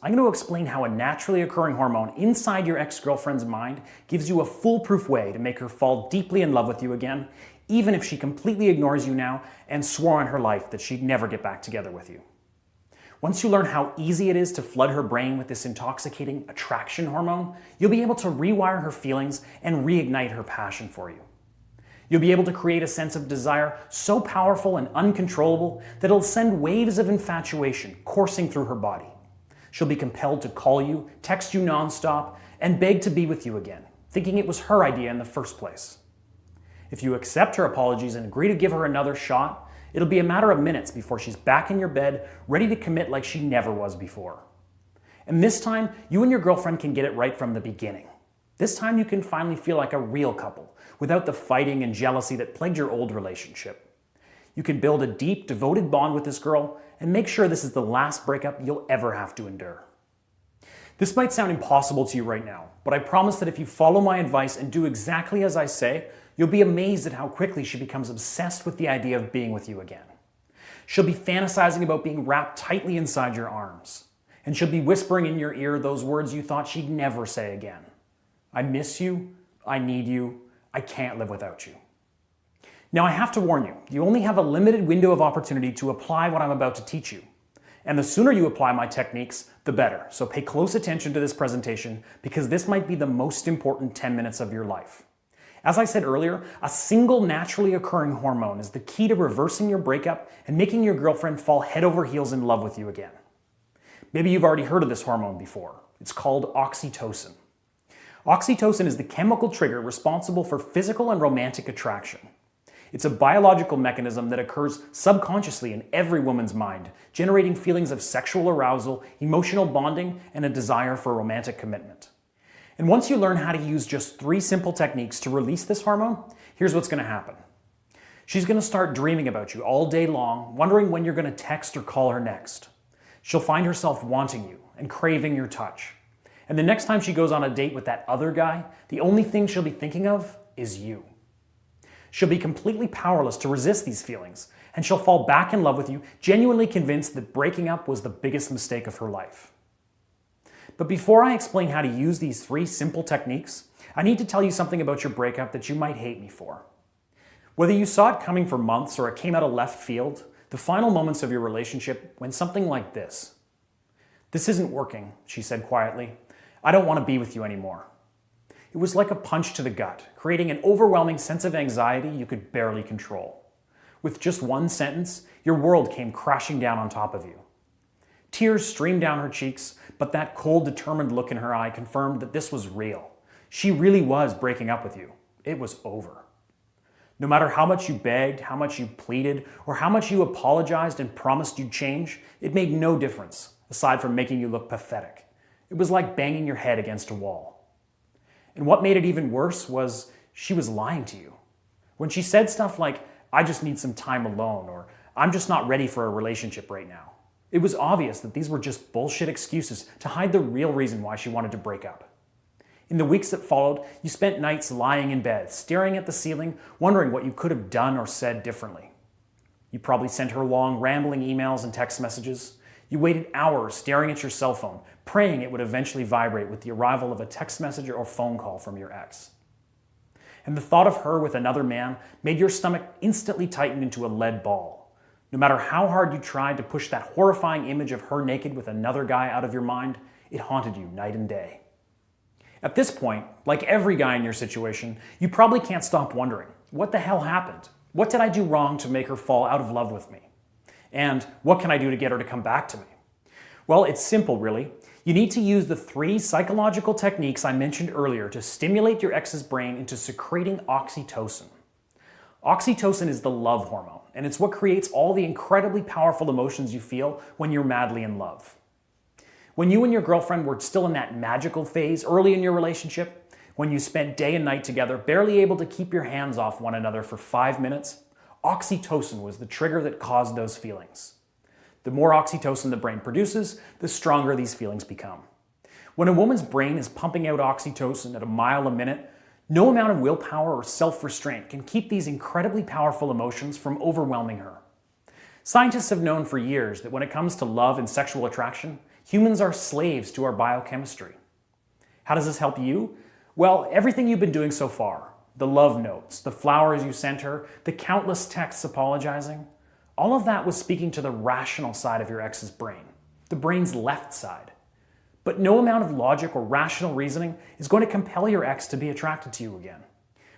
I'm going to explain how a naturally occurring hormone inside your ex-girlfriend's mind gives you a foolproof way to make her fall deeply in love with you again, even if she completely ignores you now and swore on her life that she'd never get back together with you. Once you learn how easy it is to flood her brain with this intoxicating attraction hormone, you'll be able to rewire her feelings and reignite her passion for you. You'll be able to create a sense of desire so powerful and uncontrollable that it'll send waves of infatuation coursing through her body. She'll be compelled to call you, text you nonstop, and beg to be with you again, thinking it was her idea in the first place. If you accept her apologies and agree to give her another shot, it'll be a matter of minutes before she's back in your bed, ready to commit like she never was before. And this time, you and your girlfriend can get it right from the beginning. This time you can finally feel like a real couple, without the fighting and jealousy that plagued your old relationship. You can build a deep, devoted bond with this girl and make sure this is the last breakup you'll ever have to endure. This might sound impossible to you right now, but I promise that if you follow my advice and do exactly as I say, you'll be amazed at how quickly she becomes obsessed with the idea of being with you again. She'll be fantasizing about being wrapped tightly inside your arms, and she'll be whispering in your ear those words you thought she'd never say again. I miss you, I need you, I can't live without you. Now I have to warn you, you only have a limited window of opportunity to apply what I'm about to teach you. And the sooner you apply my techniques, the better. So pay close attention to this presentation because this might be the most important 10 minutes of your life. As I said earlier, a single naturally occurring hormone is the key to reversing your breakup and making your girlfriend fall head over heels in love with you again. Maybe you've already heard of this hormone before. It's called oxytocin. Oxytocin is the chemical trigger responsible for physical and romantic attraction. It's a biological mechanism that occurs subconsciously in every woman's mind, generating feelings of sexual arousal, emotional bonding, and a desire for romantic commitment. And once you learn how to use just 3 simple techniques to release this hormone, here's what's going to happen. She's going to start dreaming about you all day long, wondering when you're going to text or call her next. She'll find herself wanting you and craving your touch. And the next time she goes on a date with that other guy, the only thing she'll be thinking of is you. She'll be completely powerless to resist these feelings, and she'll fall back in love with you, genuinely convinced that breaking up was the biggest mistake of her life. But before I explain how to use these 3 simple techniques, I need to tell you something about your breakup that you might hate me for. Whether you saw it coming for months or it came out of left field, the final moments of your relationship went something like this. "This isn't working," she said quietly. "I don't want to be with you anymore." It was like a punch to the gut, creating an overwhelming sense of anxiety you could barely control. With just one sentence, your world came crashing down on top of you. Tears streamed down her cheeks, but that cold, determined look in her eye confirmed that this was real. She really was breaking up with you. It was over. No matter how much you begged, how much you pleaded, or how much you apologized and promised you'd change, it made no difference, aside from making you look pathetic. It was like banging your head against a wall. And what made it even worse was she was lying to you. When she said stuff like, "I just need some time alone," or "I'm just not ready for a relationship right now," it was obvious that these were just bullshit excuses to hide the real reason why she wanted to break up. In the weeks that followed, you spent nights lying in bed, staring at the ceiling, wondering what you could have done or said differently. You probably sent her long, rambling emails and text messages. You waited hours staring at your cell phone, praying it would eventually vibrate with the arrival of a text message or phone call from your ex. And the thought of her with another man made your stomach instantly tighten into a lead ball. No matter how hard you tried to push that horrifying image of her naked with another guy out of your mind, it haunted you night and day. At this point, like every guy in your situation, you probably can't stop wondering, what the hell happened? What did I do wrong to make her fall out of love with me? And what can I do to get her to come back to me? Well, it's simple, really. You need to use the 3 psychological techniques I mentioned earlier to stimulate your ex's brain into secreting oxytocin. Oxytocin is the love hormone, and it's what creates all the incredibly powerful emotions you feel when you're madly in love. When you and your girlfriend were still in that magical phase early in your relationship, when you spent day and night together, barely able to keep your hands off one another for 5 minutes, oxytocin was the trigger that caused those feelings. The more oxytocin the brain produces, the stronger these feelings become. When a woman's brain is pumping out oxytocin at a mile a minute, no amount of willpower or self-restraint can keep these incredibly powerful emotions from overwhelming her. Scientists have known for years that when it comes to love and sexual attraction, Humans are slaves to our biochemistry. How does this help you? Well, everything you've been doing so far, the love notes, the flowers you sent her, the countless texts apologizing, all of that was speaking to the rational side of your ex's brain, the brain's left side. But no amount of logic or rational reasoning is going to compel your ex to be attracted to you again.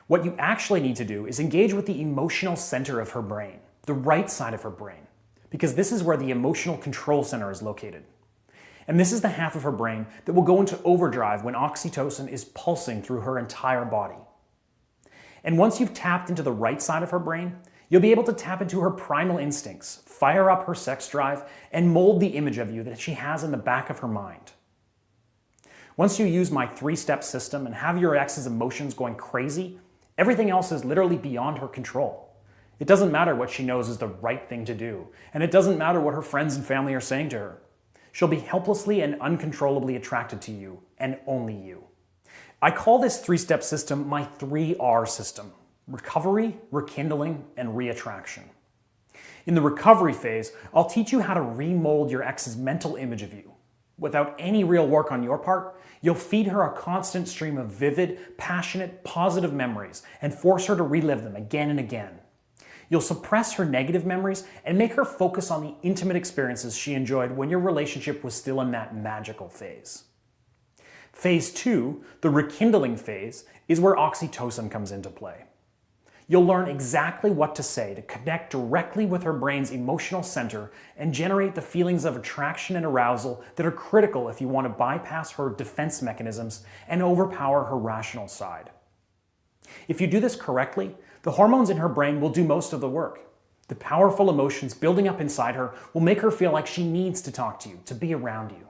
What you actually need to do is engage with the emotional center of her brain, the right side of her brain, because this is where the emotional control center is located. And this is the half of her brain that will go into overdrive when oxytocin is pulsing through her entire body. And once you've tapped into the right side of her brain, you'll be able to tap into her primal instincts, fire up her sex drive, and mold the image of you that she has in the back of her mind. Once you use my 3-step system and have your ex's emotions going crazy, everything else is literally beyond her control. It doesn't matter what she knows is the right thing to do, and it doesn't matter what her friends and family are saying to her. She'll be helplessly and uncontrollably attracted to you, and only you. I call this 3-step system my 3R system: recovery, rekindling, and reattraction. In the recovery phase, I'll teach you how to remold your ex's mental image of you. Without any real work on your part, you'll feed her a constant stream of vivid, passionate, positive memories and force her to relive them again and again. You'll suppress her negative memories and make her focus on the intimate experiences she enjoyed when your relationship was still in that magical phase. Phase 2, the rekindling phase, is where oxytocin comes into play. You'll learn exactly what to say to connect directly with her brain's emotional center and generate the feelings of attraction and arousal that are critical if you want to bypass her defense mechanisms and overpower her rational side. If you do this correctly, the hormones in her brain will do most of the work. The powerful emotions building up inside her will make her feel like she needs to talk to you, to be around you.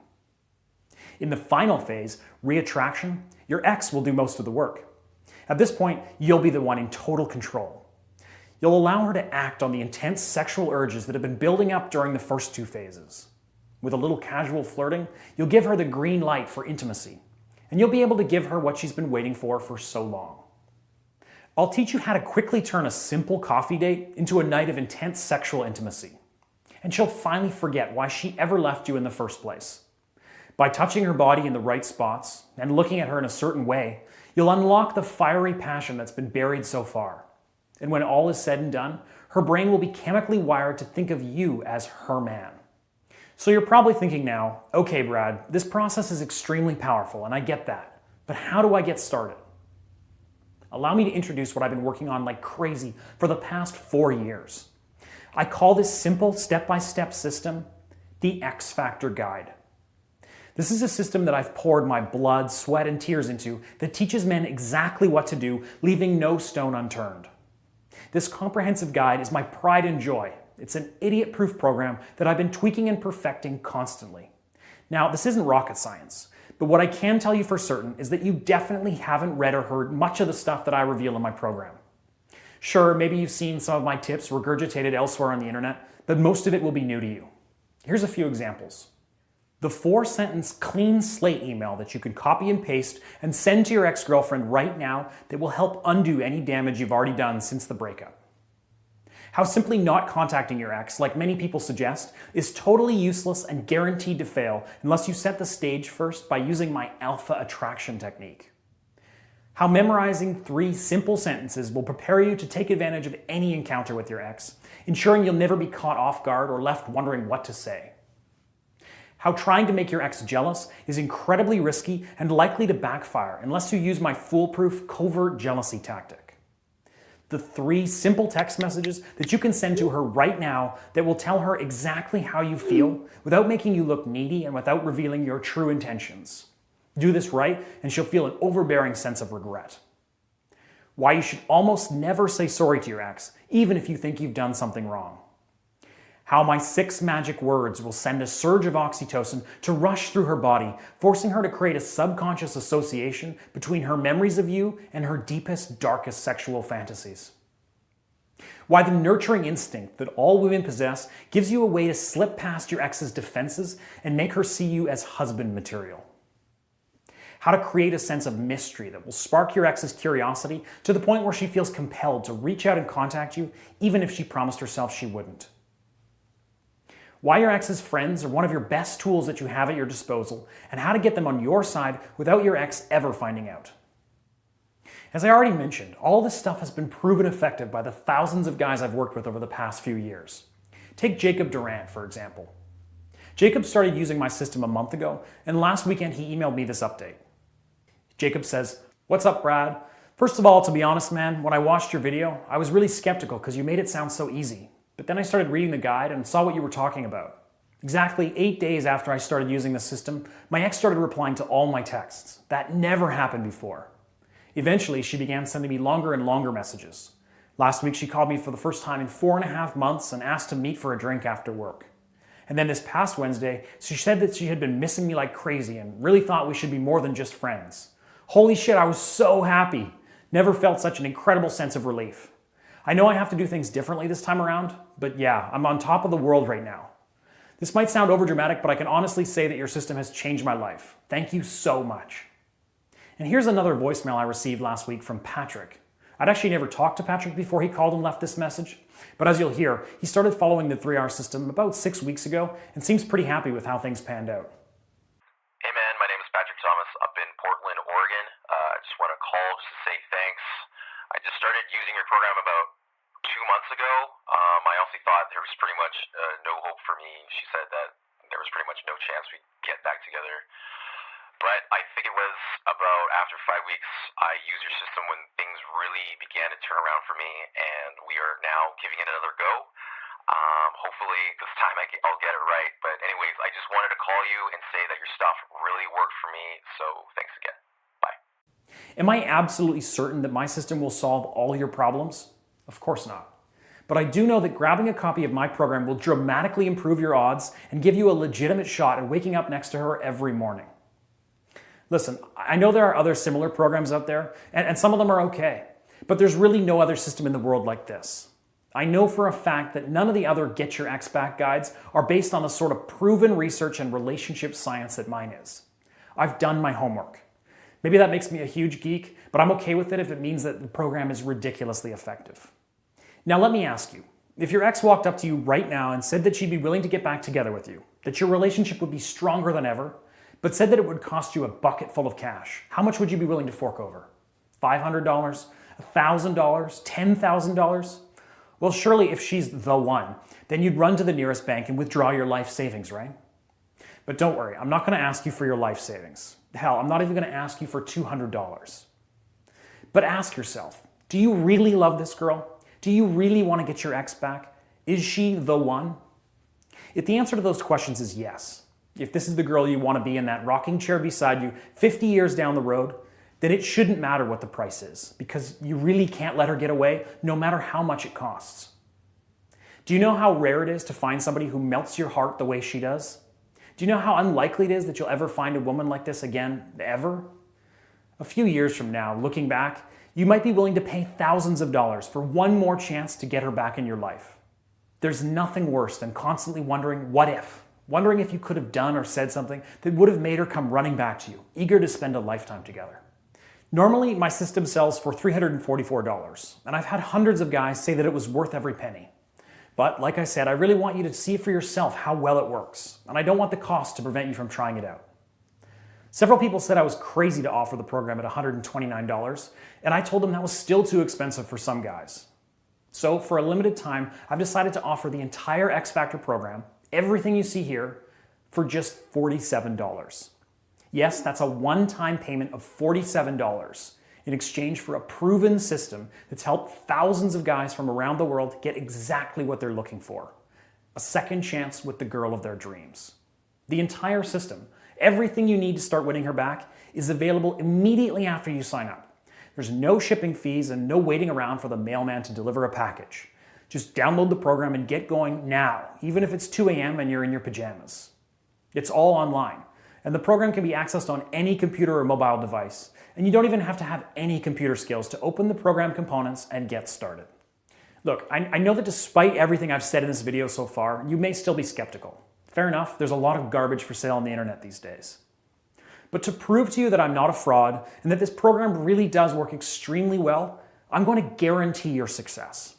In the final phase, reattraction, your ex will do most of the work. At this point, you'll be the one in total control. You'll allow her to act on the intense sexual urges that have been building up during the first 2 phases. With a little casual flirting, you'll give her the green light for intimacy, and you'll be able to give her what she's been waiting for so long. I'll teach you how to quickly turn a simple coffee date into a night of intense sexual intimacy. And she'll finally forget why she ever left you in the first place. By touching her body in the right spots and looking at her in a certain way, you'll unlock the fiery passion that's been buried so far. And when all is said and done, her brain will be chemically wired to think of you as her man. So you're probably thinking now, okay, Brad, this process is extremely powerful, and I get that. But how do I get started? Allow me to introduce what I've been working on like crazy for the past 4 years. I call this simple step-by-step system the X Factor Guide. This is a system that I've poured my blood, sweat, and tears into that teaches men exactly what to do, leaving no stone unturned. This comprehensive guide is my pride and joy. It's an idiot-proof program that I've been tweaking and perfecting constantly. Now, this isn't rocket science. But what I can tell you for certain is that you definitely haven't read or heard much of the stuff that I reveal in my program. Sure, maybe you've seen some of my tips regurgitated elsewhere on the internet, but most of it will be new to you. Here's a few examples. The 4-sentence clean slate email that you can copy and paste and send to your ex-girlfriend right now that will help undo any damage you've already done since the breakup. How simply not contacting your ex, like many people suggest, is totally useless and guaranteed to fail unless you set the stage first by using my alpha attraction technique. How memorizing 3 simple sentences will prepare you to take advantage of any encounter with your ex, ensuring you'll never be caught off guard or left wondering what to say. How trying to make your ex jealous is incredibly risky and likely to backfire unless you use my foolproof covert jealousy tactic. The 3 simple text messages that you can send to her right now that will tell her exactly how you feel without making you look needy and without revealing your true intentions. Do this right and she'll feel an overbearing sense of regret. Why you should almost never say sorry to your ex, even if you think you've done something wrong. How my 6 magic words will send a surge of oxytocin to rush through her body, forcing her to create a subconscious association between her memories of you and her deepest, darkest sexual fantasies. Why the nurturing instinct that all women possess gives you a way to slip past your ex's defenses and make her see you as husband material. How to create a sense of mystery that will spark your ex's curiosity to the point where she feels compelled to reach out and contact you, even if she promised herself she wouldn't. why your ex's friends are one of your best tools that you have at your disposal, and how to get them on your side without your ex ever finding out. As I already mentioned, all this stuff has been proven effective by the thousands of guys I've worked with over the past few years. Take Jacob Durant, for example. Jacob started using my system a month ago, and last weekend he emailed me this update. Jacob says, "What's up, Brad? First of all, to be honest, man, when I watched your video, I was really skeptical because you made it sound so easy. But then I started reading the guide and saw what you were talking about. Exactly 8 days after I started using the system, my ex started replying to all my texts. That never happened before. Eventually, she began sending me longer and longer messages. Last week, she called me for the first time in 4.5 months and asked to meet for a drink after work. And then this past Wednesday, she said that she had been missing me like crazy and really thought we should be more than just friends. Holy shit, I was so happy. Never felt such an incredible sense of relief. I know I have to do things differently this time around, but yeah, I'm on top of the world right now. This might sound overdramatic, but I can honestly say that your system has changed my life. Thank you so much." And here's another voicemail I received last week from Patrick. I'd actually never talked to Patrick before he called and left this message, but as you'll hear, he started following the 3R system about 6 weeks ago and seems pretty happy with how things panned out. Hey man, my name is Patrick Thomas up in Portland, Oregon. I just want to call just to say thanks. I just started using your program about 2 months ago. I honestly thought there was pretty much no hope for me. She said that there was pretty much no chance we'd get back together. But I think it was about after 5 weeks I used your system when things really began to turn around for me, and we are now giving it another go. Hopefully this time I'll get it right. But anyways, I just wanted to call you and say that your stuff really worked for me, so thanks again. Bye. Am I absolutely certain that my system will solve all your problems? Of course not. But I do know that grabbing a copy of my program will dramatically improve your odds and give you a legitimate shot at waking up next to her every morning. Listen, I know there are other similar programs out there, and some of them are okay, but there's really no other system in the world like this. I know for a fact that none of the other Get Your Ex Back guides are based on the sort of proven research and relationship science that mine is. I've done my homework. Maybe that makes me a huge geek, but I'm okay with it if it means that the program is ridiculously effective. Now let me ask you, if your ex walked up to you right now and said that she'd be willing to get back together with you, that your relationship would be stronger than ever, but said that it would cost you a bucket full of cash, how much would you be willing to fork over? $500? $1,000? $10,000? Well, surely if she's the one, then you'd run to the nearest bank and withdraw your life savings, right? But don't worry, I'm not going to ask you for your life savings. Hell, I'm not even going to ask you for $200. But ask yourself, do you really love this girl? Do you really want to get your ex back? Is she the one? If the answer to those questions is yes, if this is the girl you want to be in that rocking chair beside you 50 years down the road, then it shouldn't matter what the price is, because you really can't let her get away no matter how much it costs. Do you know how rare it is to find somebody who melts your heart the way she does? Do you know how unlikely it is that you'll ever find a woman like this again, ever? A few years from now, looking back, you might be willing to pay thousands of dollars for one more chance to get her back in your life. There's nothing worse than constantly wondering what if, wondering if you could have done or said something that would have made her come running back to you, eager to spend a lifetime together. Normally, my system sells for $344, and I've had hundreds of guys say that it was worth every penny. But like I said, I really want you to see for yourself how well it works, and I don't want the cost to prevent you from trying it out. Several people said I was crazy to offer the program at $129, and I told them that was still too expensive for some guys. So for a limited time, I've decided to offer the entire X Factor program, everything you see here, for just $47. Yes, that's a one-time payment of $47 in exchange for a proven system that's helped thousands of guys from around the world get exactly what they're looking for: a second chance with the girl of their dreams. The entire system, everything you need to start winning her back, is available immediately after you sign up. There's no shipping fees and no waiting around for the mailman to deliver a package. Just download the program and get going now, even if it's 2 a.m. and you're in your pajamas. It's all online, and the program can be accessed on any computer or mobile device, and you don't even have to have any computer skills to open the program components and get started. Look, I know that despite everything I've said in this video so far, you may still be skeptical. Fair enough, there's a lot of garbage for sale on the internet these days. But to prove to you that I'm not a fraud and that this program really does work extremely well, I'm going to guarantee your success.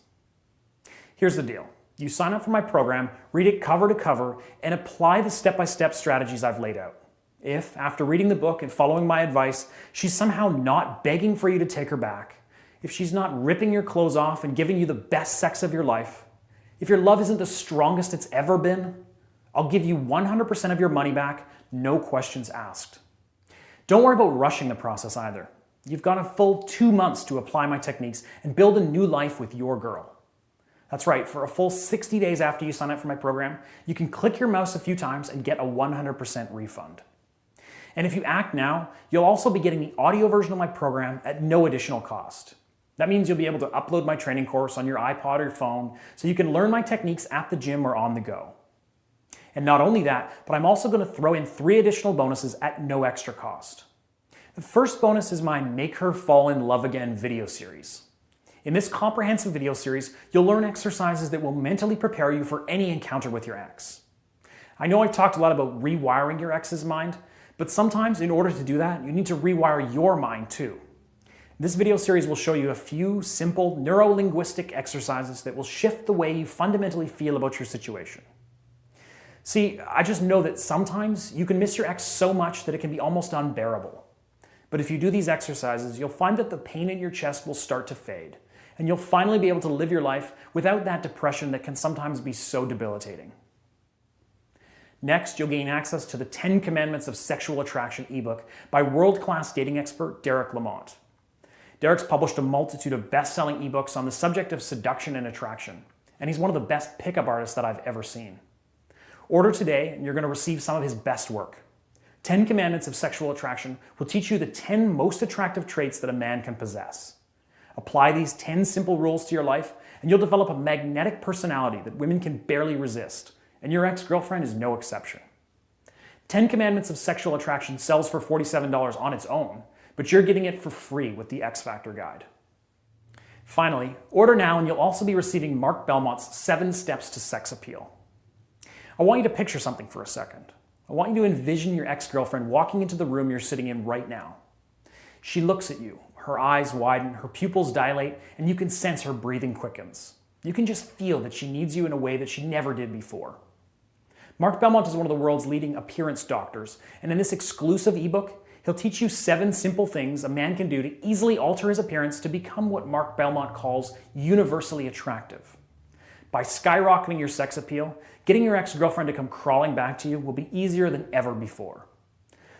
Here's the deal. You sign up for my program, read it cover to cover, and apply the step-by-step strategies I've laid out. If, after reading the book and following my advice, she's somehow not begging for you to take her back, if she's not ripping your clothes off and giving you the best sex of your life, if your love isn't the strongest it's ever been, I'll give you 100% of your money back, no questions asked. Don't worry about rushing the process either. You've got a full 2 months to apply my techniques and build a new life with your girl. That's right, for a full 60 days after you sign up for my program, you can click your mouse a few times and get a 100% refund. And if you act now, you'll also be getting the audio version of my program at no additional cost. That means you'll be able to upload my training course on your iPod or your phone so you can learn my techniques at the gym or on the go. And not only that, but I'm also going to throw in 3 additional bonuses at no extra cost. The first bonus is my Make Her Fall in Love Again video series. In this comprehensive video series, you'll learn exercises that will mentally prepare you for any encounter with your ex. I know I've talked a lot about rewiring your ex's mind, but sometimes in order to do that, you need to rewire your mind too. This video series will show you a few simple neuro-linguistic exercises that will shift the way you fundamentally feel about your situation. See, I just know that sometimes you can miss your ex so much that it can be almost unbearable. But if you do these exercises, you'll find that the pain in your chest will start to fade, and you'll finally be able to live your life without that depression that can sometimes be so debilitating. Next, you'll gain access to the 10 Commandments of Sexual Attraction ebook by world-class dating expert Derek Lamont. Derek's published a multitude of best-selling ebooks on the subject of seduction and attraction, and he's one of the best pickup artists that I've ever seen. Order today, and you're going to receive some of his best work. 10 Commandments of Sexual Attraction will teach you the 10 most attractive traits that a man can possess. Apply these 10 simple rules to your life, and you'll develop a magnetic personality that women can barely resist, and your ex-girlfriend is no exception. 10 Commandments of Sexual Attraction sells for $47 on its own, but you're getting it for free with the X Factor Guide. Finally, order now and you'll also be receiving Mark Belmont's 7 Steps to Sex Appeal. I want you to picture something for a second. I want you to envision your ex-girlfriend walking into the room you're sitting in right now. She looks at you, her eyes widen, her pupils dilate, and you can sense her breathing quickens. You can just feel that she needs you in a way that she never did before. Mark Belmont is one of the world's leading appearance doctors, and in this exclusive ebook, he'll teach you 7 simple things a man can do to easily alter his appearance to become what Mark Belmont calls universally attractive. By skyrocketing your sex appeal, getting your ex-girlfriend to come crawling back to you will be easier than ever before.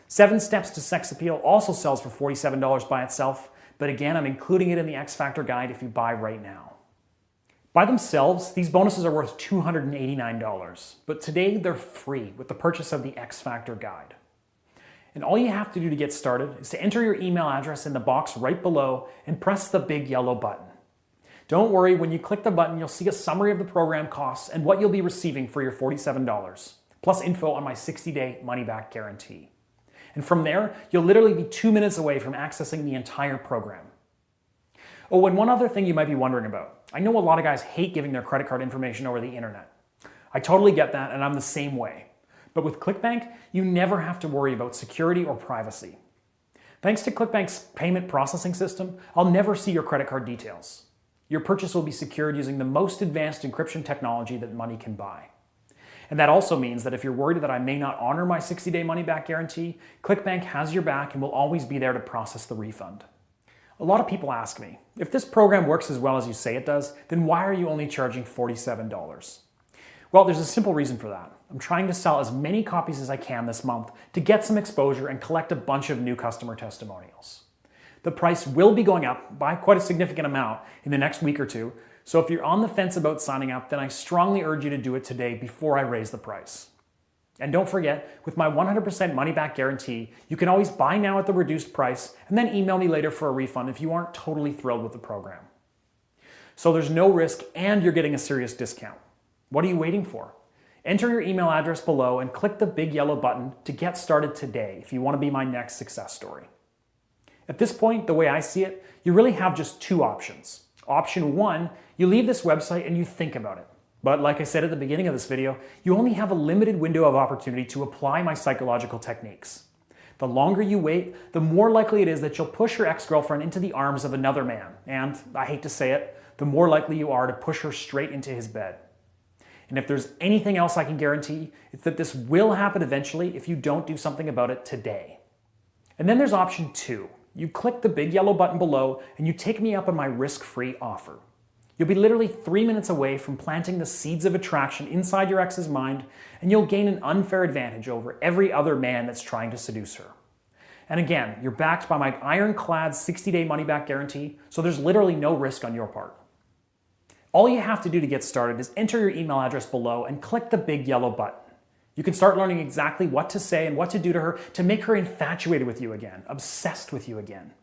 7 Steps to Sex Appeal also sells for $47 by itself, but again, I'm including it in the X Factor Guide if you buy right now. By themselves, these bonuses are worth $289, but today they're free with the purchase of the X Factor Guide. And all you have to do to get started is to enter your email address in the box right below and press the big yellow button. Don't worry, when you click the button, you'll see a summary of the program costs and what you'll be receiving for your $47, plus info on my 60-day money-back guarantee. And from there, you'll literally be 2 minutes away from accessing the entire program. Oh, and one other thing you might be wondering about. I know a lot of guys hate giving their credit card information over the internet. I totally get that, and I'm the same way. But with ClickBank, you never have to worry about security or privacy. Thanks to ClickBank's payment processing system, I'll never see your credit card details. Your purchase will be secured using the most advanced encryption technology that money can buy. And that also means that if you're worried that I may not honor my 60-day money-back guarantee, ClickBank has your back and will always be there to process the refund. A lot of people ask me, if this program works as well as you say it does, then why are you only charging $47? Well, there's a simple reason for that. I'm trying to sell as many copies as I can this month to get some exposure and collect a bunch of new customer testimonials. The price will be going up by quite a significant amount in the next week or two, so if you're on the fence about signing up, then I strongly urge you to do it today before I raise the price. And don't forget, with my 100% money-back guarantee, you can always buy now at the reduced price and then email me later for a refund if you aren't totally thrilled with the program. So there's no risk and you're getting a serious discount. What are you waiting for? Enter your email address below and click the big yellow button to get started today if you want to be my next success story. At this point, the way I see it, you really have just 2 options. Option 1, you leave this website and you think about it. But like I said at the beginning of this video, you only have a limited window of opportunity to apply my psychological techniques. The longer you wait, the more likely it is that you'll push your ex-girlfriend into the arms of another man. And, I hate to say it, the more likely you are to push her straight into his bed. And if there's anything else I can guarantee, it's that this will happen eventually if you don't do something about it today. And then there's option 2. You click the big yellow button below and you take me up on my risk-free offer. You'll be literally 3 minutes away from planting the seeds of attraction inside your ex's mind, and you'll gain an unfair advantage over every other man that's trying to seduce her. And again, you're backed by my ironclad 60-day money-back guarantee, so there's literally no risk on your part. All you have to do to get started is enter your email address below and click the big yellow button. You can start learning exactly what to say and what to do to her to make her infatuated with you again, obsessed with you again.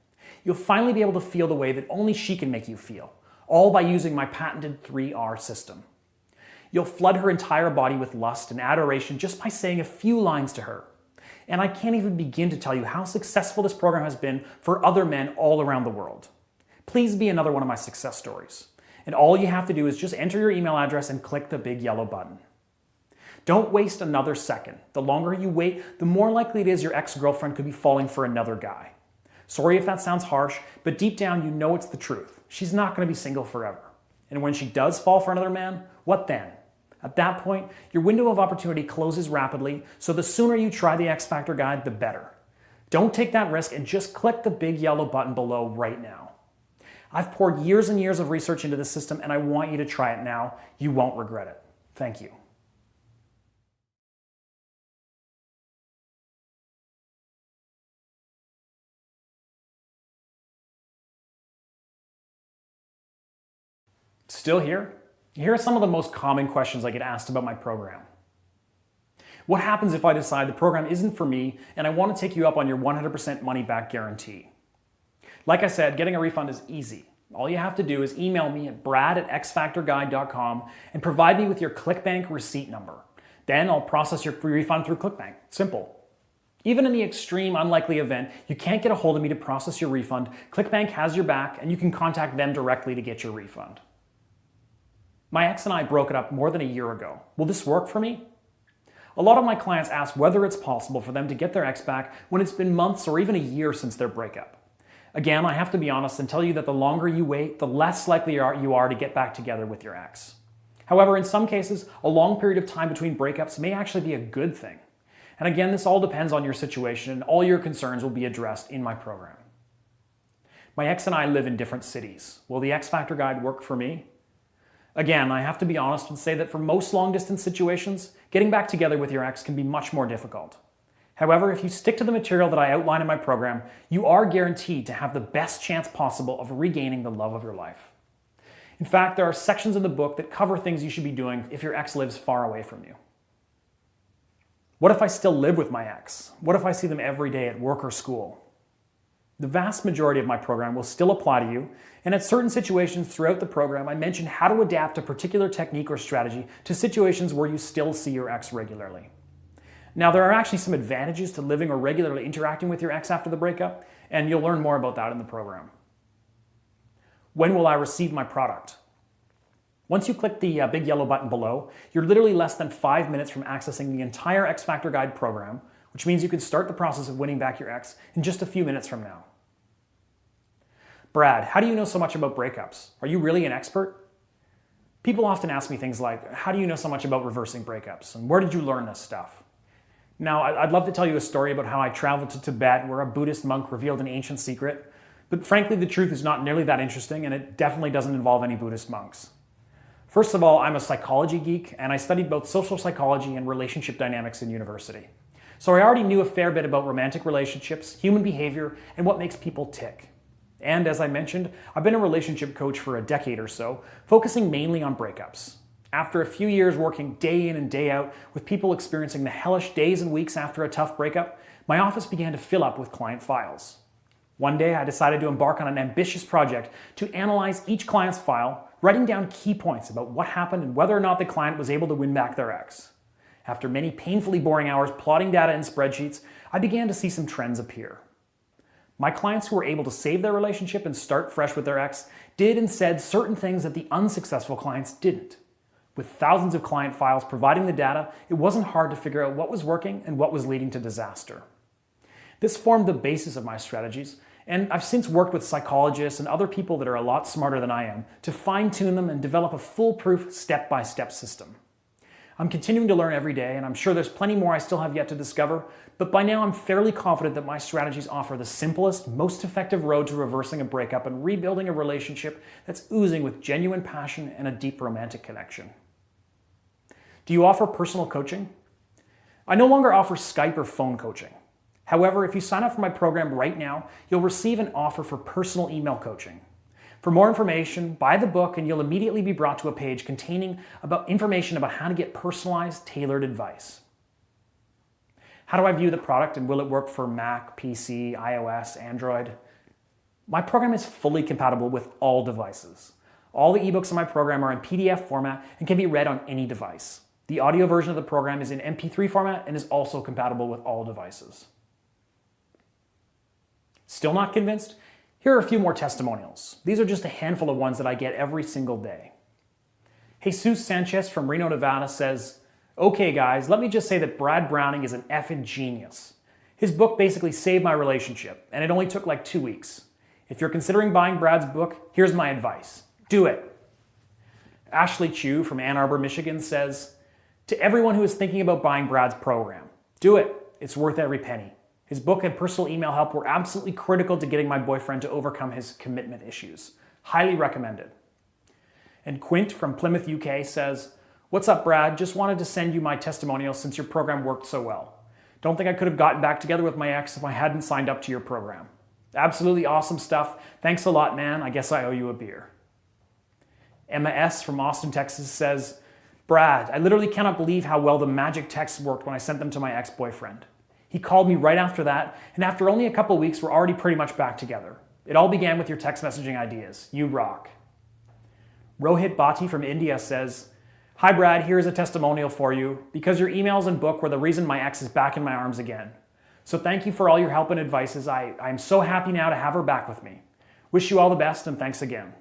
You'll finally be able to feel the way that only she can make you feel, all by using my patented 3R system. You'll flood her entire body with lust and adoration just by saying a few lines to her. And I can't even begin to tell you how successful this program has been for other men all around the world. Please be another one of my success stories. And all you have to do is just enter your email address and click the big yellow button. Don't waste another second. The longer you wait, the more likely it is your ex-girlfriend could be falling for another guy. Sorry if that sounds harsh, but deep down you know it's the truth. She's not going to be single forever. And when she does fall for another man, what then? At that point, your window of opportunity closes rapidly, so the sooner you try the X Factor guide, the better. Don't take that risk and just click the big yellow button below right now. I've poured years and years of research into this system, and I want you to try it now. You won't regret it. Thank you. Still here? Here are some of the most common questions I get asked about my program. What happens if I decide the program isn't for me and I want to take you up on your 100% money back guarantee? Like I said, getting a refund is easy. All you have to do is email me at brad@xfactorguide.com and provide me with your ClickBank receipt number. Then I'll process your refund through ClickBank. Simple. Even in the extreme unlikely event you can't get a hold of me to process your refund, ClickBank has your back and you can contact them directly to get your refund. My ex and I broke it up more than a year ago. Will this work for me? A lot of my clients ask whether it's possible for them to get their ex back when it's been months or even a year since their breakup. Again, I have to be honest and tell you that the longer you wait, the less likely you are to get back together with your ex. However, in some cases, a long period of time between breakups may actually be a good thing. And again, this all depends on your situation, and all your concerns will be addressed in my program. My ex and I live in different cities. Will the X Factor Guide work for me? Again, I have to be honest and say that for most long-distance situations, getting back together with your ex can be much more difficult. However, if you stick to the material that I outline in my program, you are guaranteed to have the best chance possible of regaining the love of your life. In fact, there are sections in the book that cover things you should be doing if your ex lives far away from you. What if I still live with my ex? What if I see them every day at work or school? The vast majority of my program will still apply to you, and at certain situations throughout the program, I mention how to adapt a particular technique or strategy to situations where you still see your ex regularly. Now, there are actually some advantages to living or regularly interacting with your ex after the breakup, and you'll learn more about that in the program. When will I receive my product? Once you click the big yellow button below, you're literally less than 5 minutes from accessing the entire X Factor Guide program, which means you can start the process of winning back your ex in just a few minutes from now. Brad, how do you know so much about breakups? Are you really an expert? People often ask me things like, how do you know so much about reversing breakups? And where did you learn this stuff? Now, I'd love to tell you a story about how I traveled to Tibet where a Buddhist monk revealed an ancient secret, but frankly, the truth is not nearly that interesting, and it definitely doesn't involve any Buddhist monks. First of all, I'm a psychology geek, and I studied both social psychology and relationship dynamics in university. So I already knew a fair bit about romantic relationships, human behavior, and what makes people tick. And as I mentioned, I've been a relationship coach for a decade or so, focusing mainly on breakups. After a few years working day in and day out with people experiencing the hellish days and weeks after a tough breakup, my office began to fill up with client files. One day I decided to embark on an ambitious project to analyze each client's file, writing down key points about what happened and whether or not the client was able to win back their ex. After many painfully boring hours plotting data in spreadsheets, I began to see some trends appear. My clients who were able to save their relationship and start fresh with their ex did and said certain things that the unsuccessful clients didn't. With thousands of client files providing the data, it wasn't hard to figure out what was working and what was leading to disaster. This formed the basis of my strategies, and I've since worked with psychologists and other people that are a lot smarter than I am to fine-tune them and develop a foolproof step-by-step system. I'm continuing to learn every day, and I'm sure there's plenty more I still have yet to discover, but by now I'm fairly confident that my strategies offer the simplest, most effective road to reversing a breakup and rebuilding a relationship that's oozing with genuine passion and a deep romantic connection. Do you offer personal coaching? I no longer offer Skype or phone coaching. However, if you sign up for my program right now, you'll receive an offer for personal email coaching. For more information, buy the book and you'll immediately be brought to a page containing information about how to get personalized, tailored advice. How do I view the product and will it work for Mac, PC, iOS, Android? My program is fully compatible with all devices. All the ebooks in my program are in PDF format and can be read on any device. The audio version of the program is in MP3 format and is also compatible with all devices. Still not convinced? Here are a few more testimonials. These are just a handful of ones that I get every single day. Jesus Sanchez from Reno, Nevada says, "Okay guys, let me just say that Brad Browning is an effing genius. His book basically saved my relationship, and it only took like 2 weeks. If you're considering buying Brad's book, here's my advice. Do it." Ashley Chu from Ann Arbor, Michigan says, "To everyone who is thinking about buying Brad's program, do it. It's worth every penny. His book and personal email help were absolutely critical to getting my boyfriend to overcome his commitment issues. Highly recommended." And Quint from Plymouth, UK says, "What's up, Brad? Just wanted to send you my testimonial since your program worked so well. Don't think I could have gotten back together with my ex if I hadn't signed up to your program. Absolutely awesome stuff. Thanks a lot, man. I guess I owe you a beer." Emma S. from Austin, Texas says, "Brad, I literally cannot believe how well the magic texts worked when I sent them to my ex-boyfriend. He called me right after that, and after only a couple weeks, we're already pretty much back together. It all began with your text messaging ideas. You rock." Rohit Bhatti from India says, "Hi Brad, here's a testimonial for you, because your emails and book were the reason my ex is back in my arms again. So thank you for all your help and advices. I'm so happy now to have her back with me. Wish you all the best and thanks again."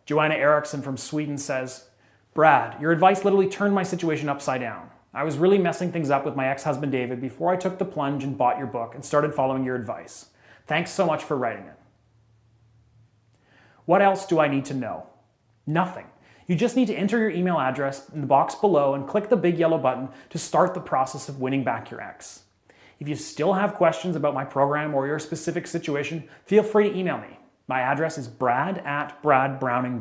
Joanna Eriksson from Sweden says, "Brad, your advice literally turned my situation upside down. I was really messing things up with my ex-husband David before I took the plunge and bought your book and started following your advice. Thanks so much for writing it." What else do I need to know? Nothing. You just need to enter your email address in the box below and click the big yellow button to start the process of winning back your ex. If you still have questions about my program or your specific situation, feel free to email me. My address is brad@bradbrowning.com.